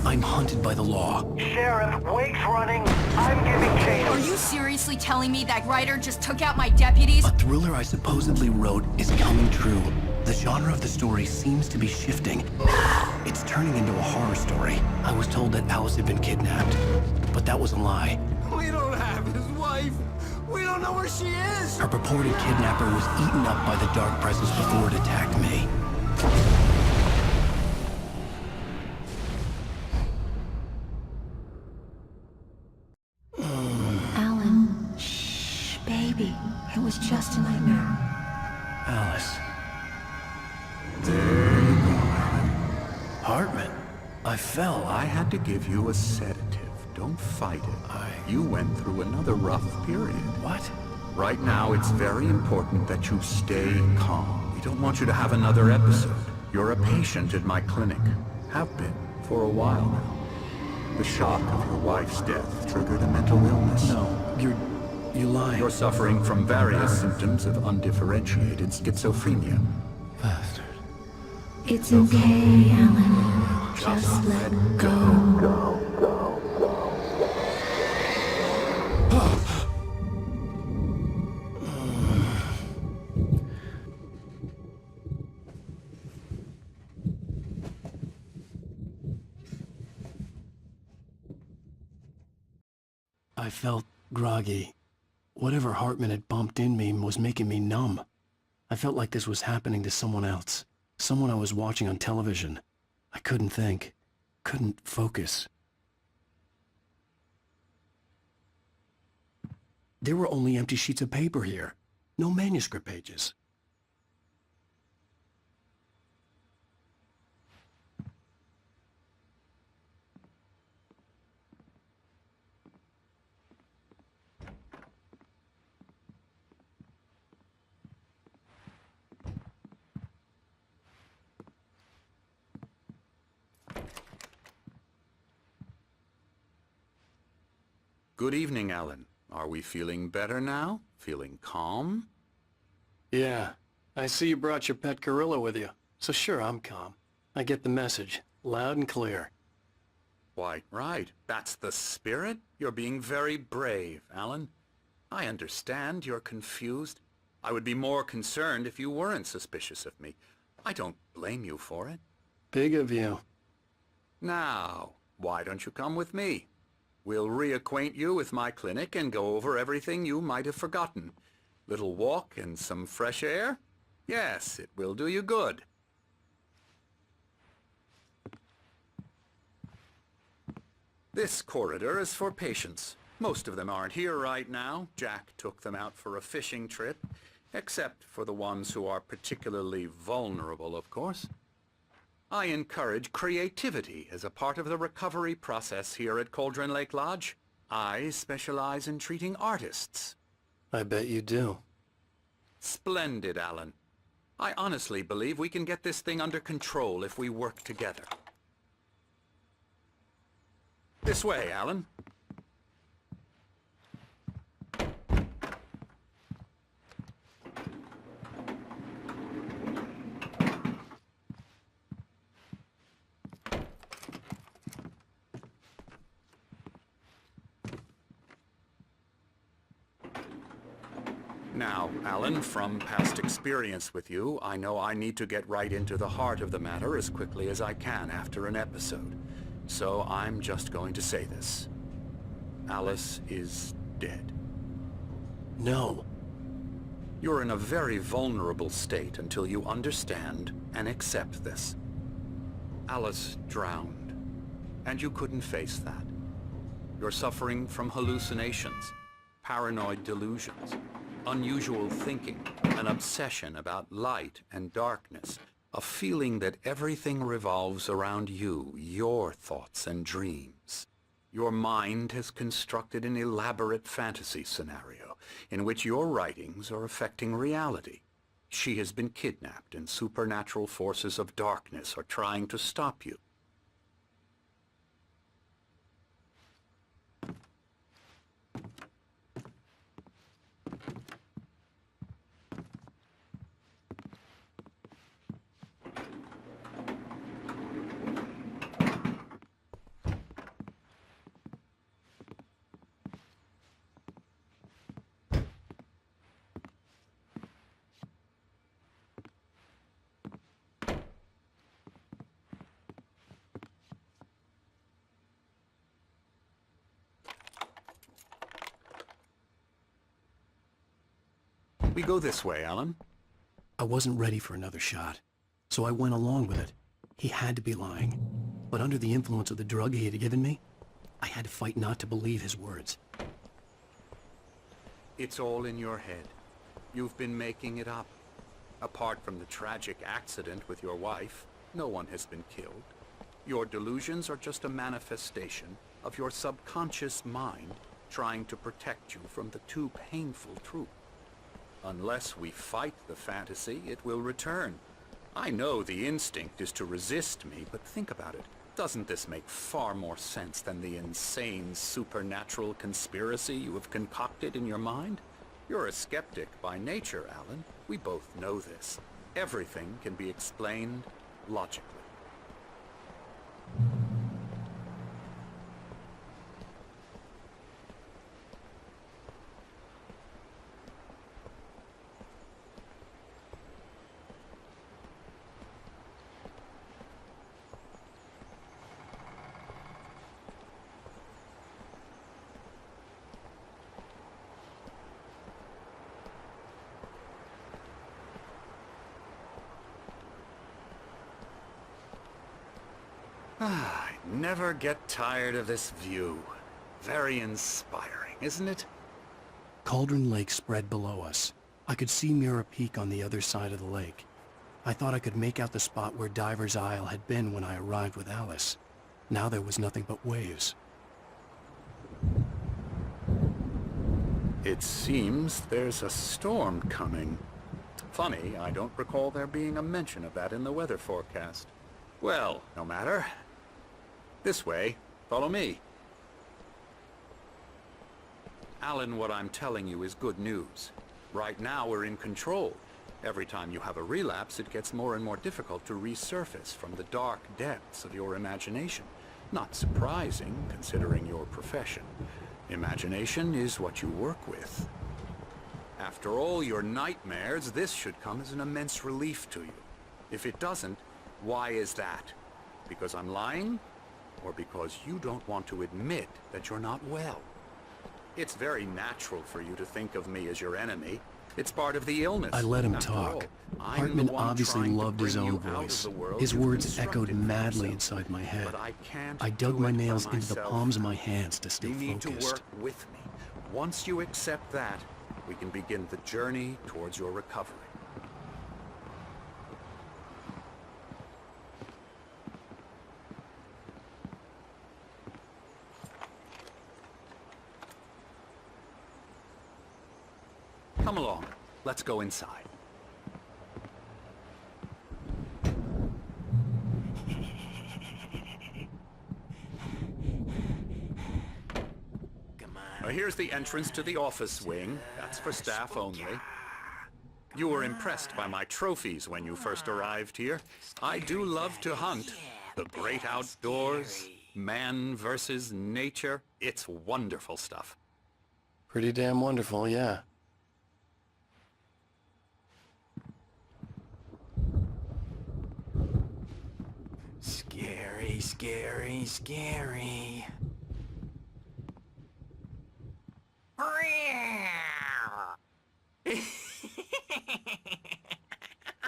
I'm hunted by the law. Sheriff, Wake's running. I'm giving chase. Are you seriously telling me that writer just took out my deputies? A thriller I supposedly wrote is coming true. The genre of the story seems to be shifting. It's turning into a horror story. I was told that Alice had been kidnapped, but that was a lie. We don't have his wife. We don't know where she is. Her purported kidnapper was eaten up by the dark presence before it attacked me. Alan, shh, baby. It was just a nightmare. Alice. There you go. Hartman. I fell. I had to give you a sedative. Don't fight it. You went through another rough period. What? Right now, it's very important that you stay calm. We don't want you to have another episode. You're a patient at my clinic. Have been for a while now. The shock of your wife's death triggered a mental illness. No, you lie. You're suffering from various symptoms of undifferentiated schizophrenia. Bastard. It's okay, Alan. Just let go. I felt groggy. Whatever Hartman had bumped in me was making me numb. I felt like this was happening to someone else. Someone I was watching on television. I couldn't think. Couldn't focus. There were only empty sheets of paper here. No manuscript pages. Good evening, Alan. Are we feeling better now? Feeling calm? Yeah. I see you brought your pet gorilla with you. So sure, I'm calm. I get the message. Loud and clear. Quite right. That's the spirit. You're being very brave, Alan. I understand you're confused. I would be more concerned if you weren't suspicious of me. I don't blame you for it. Big of you. Now, why don't you come with me? We'll reacquaint you with my clinic and go over everything you might have forgotten. Little walk and some fresh air? Yes, it will do you good. This corridor is for patients. Most of them aren't here right now. Jack took them out for a fishing trip, except for the ones who are particularly vulnerable, of course. I encourage creativity as a part of the recovery process here at Cauldron Lake Lodge. I specialize in treating artists. I bet you do. Splendid, Alan. I honestly believe we can get this thing under control if we work together. This way, Alan. Now, Alan, from past experience with you, I know I need to get right into the heart of the matter as quickly as I can after an episode. So I'm just going to say this. Alice is dead. No. You're in a very vulnerable state until you understand and accept this. Alice drowned, and you couldn't face that. You're suffering from hallucinations, paranoid delusions, unusual thinking, an obsession about light and darkness, a feeling that everything revolves around you, your thoughts and dreams. Your mind has constructed an elaborate fantasy scenario in which your writings are affecting reality. She has been kidnapped and supernatural forces of darkness are trying to stop you. We go this way, Alan. I wasn't ready for another shot, so I went along with it. He had to be lying. But under the influence of the drug he had given me, I had to fight not to believe his words. It's all in your head. You've been making it up. Apart from the tragic accident with your wife, no one has been killed. Your delusions are just a manifestation of your subconscious mind trying to protect you from the too painful truth. Unless we fight the fantasy, it will return. I know the instinct is to resist me, but think about it. Doesn't this make far more sense than the insane supernatural conspiracy you have concocted in your mind? You're a skeptic by nature, Alan. We both know this. Everything can be explained logically. I never get tired of this view. Very inspiring, isn't it? Cauldron Lake spread below us. I could see Mirror Peak on the other side of the lake. I thought I could make out the spot where Diver's Isle had been when I arrived with Alice. Now there was nothing but waves. It seems there's a storm coming. Funny, I don't recall there being a mention of that in the weather forecast. Well, no matter. This way. Follow me. Alan, what I'm telling you is good news. Right now we're in control. Every time you have a relapse, it gets more and more difficult to resurface from the dark depths of your imagination. Not surprising, considering your profession. Imagination is what you work with. After all your nightmares, this should come as an immense relief to you. If it doesn't, why is that? Because I'm lying? Or because you don't want to admit that you're not well? It's very natural for you to think of me as your enemy. It's part of the illness. I let him After talk. all, I'm Hartman the one obviously trying to loved his bring own you out of voice. the world His you've words echoed constructed for madly yourself. inside my head. But I can't I dug do my it for nails into the myself. palms of my hands to stay You need to focused. work with me. Once you accept that, we can begin the journey towards your recovery. Come along. Let's go inside. Here's the entrance to the office wing. That's for staff only. You were impressed by my trophies when you first arrived here. I do love to hunt. The great outdoors, man versus nature. It's wonderful stuff. Pretty damn wonderful, yeah. Scary, scary, scary.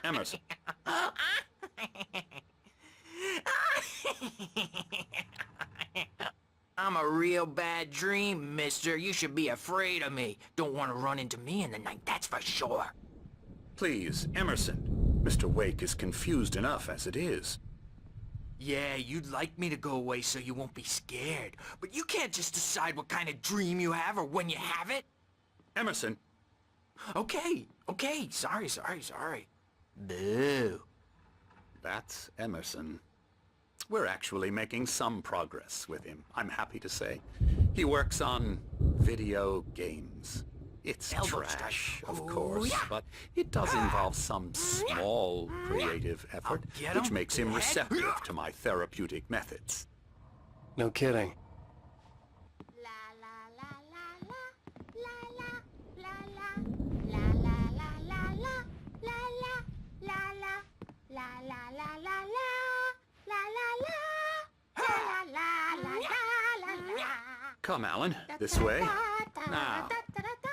Emerson. I'm a real bad dream, mister. You should be afraid of me. Don't want to run into me in the night, that's for sure. Please, Emerson. Mr. Wake is confused enough as it is. Yeah, you'd like me to go away so you won't be scared. But you can't just decide what kind of dream you have or when you have it. Emerson. Okay, sorry. Boo. That's Emerson. We're actually making some progress with him, I'm happy to say. He works on video games. It's Elbow trash, strike. of Ooh, course, yeah. but it does involve some small creative effort, get which him. makes him Head. receptive to my therapeutic methods. No kidding. Come, Alan, this way. Now,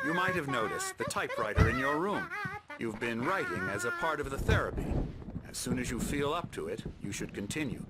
You might have noticed the typewriter in your room. You've been writing as a part of the therapy. As soon as you feel up to it, you should continue.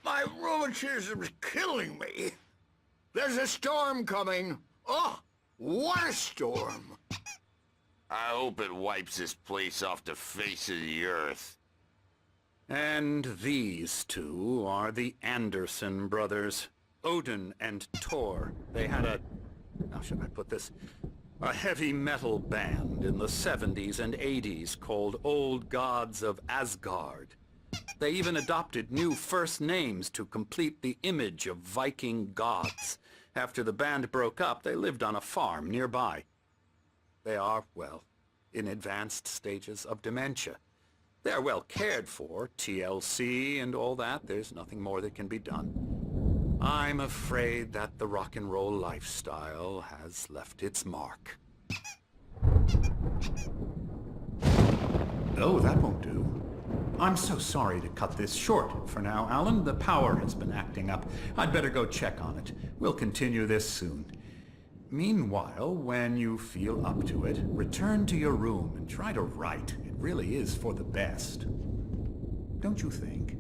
My rheumatism's killing me. There's a storm coming. Oh, what a storm. I hope it wipes this place off the face of the earth. And these two are the Anderson brothers, Odin and Tor. They had how should I put this? A heavy metal band in the 70s and 80s called Old Gods of Asgard. They even adopted new first names to complete the image of Viking gods. After the band broke up, they lived on a farm nearby. They are, well, in advanced stages of dementia. They're well cared for, TLC and all that. There's nothing more that can be done. I'm afraid that the rock and roll lifestyle has left its mark. No, that won't do. I'm so sorry to cut this short for now, Alan. The power has been acting up. I'd better go check on it. We'll continue this soon. Meanwhile, when you feel up to it, return to your room and try to write. It really is for the best. Don't you think?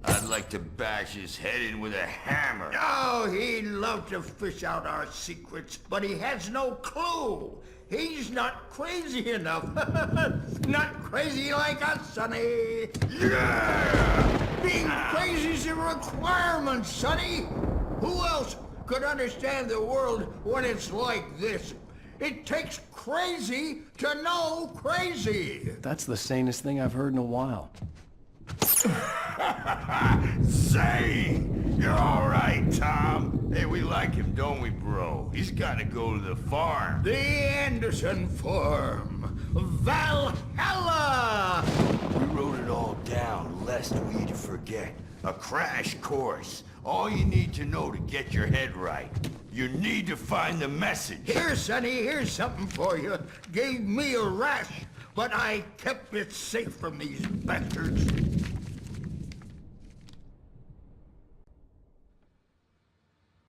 I'd like to bash his head in with a hammer. Oh, he'd love to fish out our secrets, but he has no clue. He's not crazy enough. Not crazy like us, Sonny. Yeah! Being crazy's a requirement, Sonny. Who else could understand the world when it's like this? It takes crazy to know crazy. That's the sanest thing I've heard in a while. Say, you're all right, Tom. Hey, we like him, don't we, bro? He's got to go to the farm. The Anderson Farm. Valhalla! We wrote it all down, lest we'd forget. A crash course. All you need to know to get your head right. You need to find the message. Here, Sonny, here's something for you. Gave me a rash, but I kept it safe from these bastards.